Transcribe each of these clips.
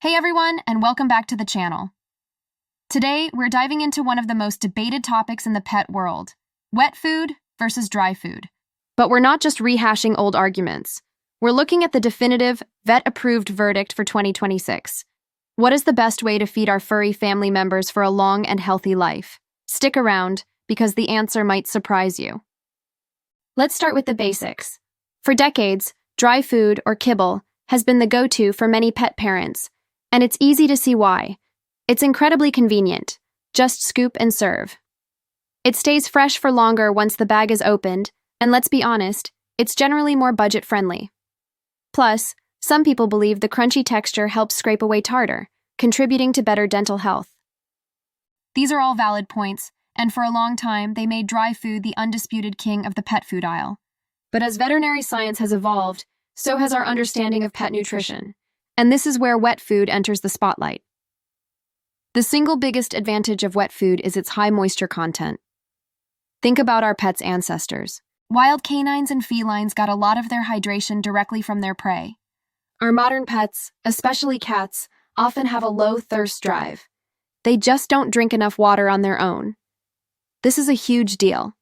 Hey everyone, and welcome back to the channel. Today, we're diving into one of the most debated topics in the pet world, wet food versus dry food. But we're not just rehashing old arguments. We're looking at the definitive, vet-approved verdict for 2026. What is the best way to feed our furry family members for a long and healthy life? Stick around, because the answer might surprise you. Let's start with the basics. For decades, dry food, or kibble, has been the go-to for many pet parents, and it's easy to see why. It's incredibly convenient. Just scoop and serve. It stays fresh for longer once the bag is opened, and let's be honest, it's generally more budget-friendly. Plus, some people believe the crunchy texture helps scrape away tartar, contributing to better dental health. These are all valid points, and for a long time, they made dry food the undisputed king of the pet food aisle. But as veterinary science has evolved, so has our understanding of pet nutrition. And this is where wet food enters the spotlight. The single biggest advantage of wet food is its high moisture content. Think about our pets' ancestors. Wild canines and felines got a lot of their hydration directly from their prey. Our modern pets, especially cats, often have a low thirst drive. They just don't drink enough water on their own. This is a huge deal.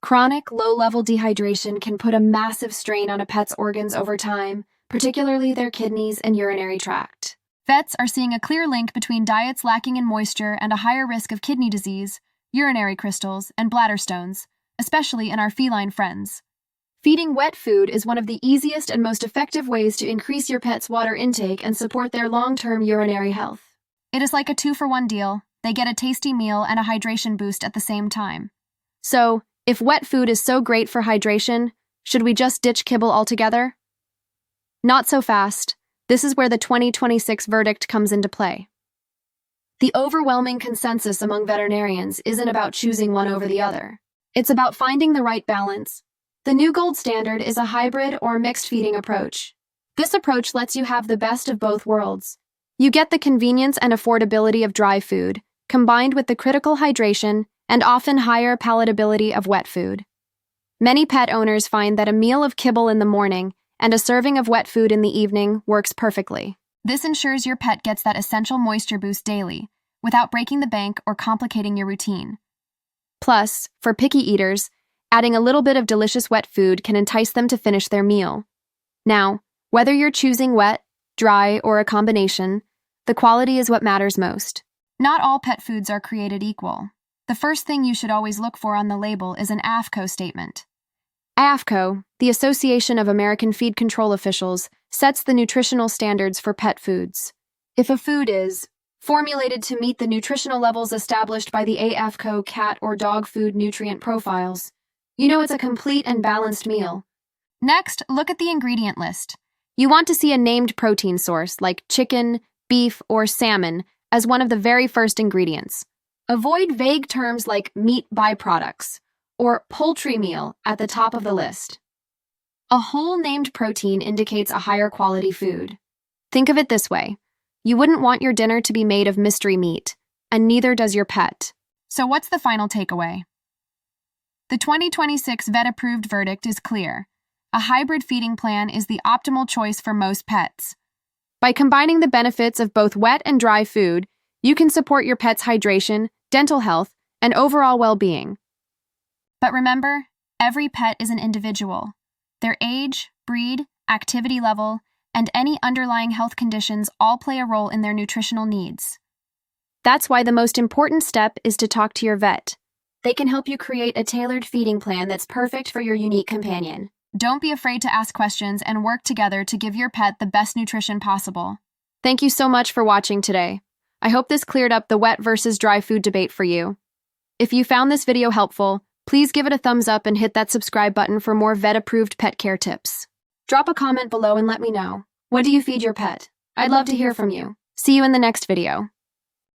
Chronic, low-level dehydration can put a massive strain on a pet's organs over time, particularly their kidneys and urinary tract. Vets are seeing a clear link between diets lacking in moisture and a higher risk of kidney disease, urinary crystals, and bladder stones, especially in our feline friends. Feeding wet food is one of the easiest and most effective ways to increase your pet's water intake and support their long-term urinary health. It is like a 2-for-1 deal. They get a tasty meal and a hydration boost at the same time. So, if wet food is so great for hydration, should we just ditch kibble altogether? Not so fast. This is where the 2026 verdict comes into play. The overwhelming consensus among veterinarians isn't about choosing one over the other. It's about finding the right balance. The new gold standard is a hybrid or mixed feeding approach. This approach lets you have the best of both worlds. You get the convenience and affordability of dry food, combined with the critical hydration and often higher palatability of wet food. Many pet owners find that a meal of kibble in the morning and a serving of wet food in the evening works perfectly. This ensures your pet gets that essential moisture boost daily, without breaking the bank or complicating your routine. Plus, for picky eaters, adding a little bit of delicious wet food can entice them to finish their meal. Now, whether you're choosing wet, dry, or a combination, the quality is what matters most. Not all pet foods are created equal. The first thing you should always look for on the label is an AAFCO statement. AAFCO, the Association of American Feed Control Officials, sets the nutritional standards for pet foods. If a food is formulated to meet the nutritional levels established by the AAFCO cat or dog food nutrient profiles, you know it's a complete and balanced meal. Next, look at the ingredient list. You want to see a named protein source like chicken, beef, or salmon as one of the very first ingredients. Avoid vague terms like meat byproducts or poultry meal at the top of the list. A whole named protein indicates a higher quality food. Think of it this way. You wouldn't want your dinner to be made of mystery meat, and neither does your pet. So what's the final takeaway? The 2026 vet-approved verdict is clear. A hybrid feeding plan is the optimal choice for most pets. By combining the benefits of both wet and dry food, you can support your pet's hydration, dental health, and overall well-being. But remember, every pet is an individual. Their age, breed, activity level, and any underlying health conditions all play a role in their nutritional needs. That's why the most important step is to talk to your vet. They can help you create a tailored feeding plan that's perfect for your unique companion. Don't be afraid to ask questions and work together to give your pet the best nutrition possible. Thank you so much for watching today. I hope this cleared up the wet versus dry food debate for you. If you found this video helpful, please give it a thumbs up and hit that subscribe button for more vet-approved pet care tips. Drop a comment below and let me know. What do you feed your pet? I'd love to hear from you. See you in the next video.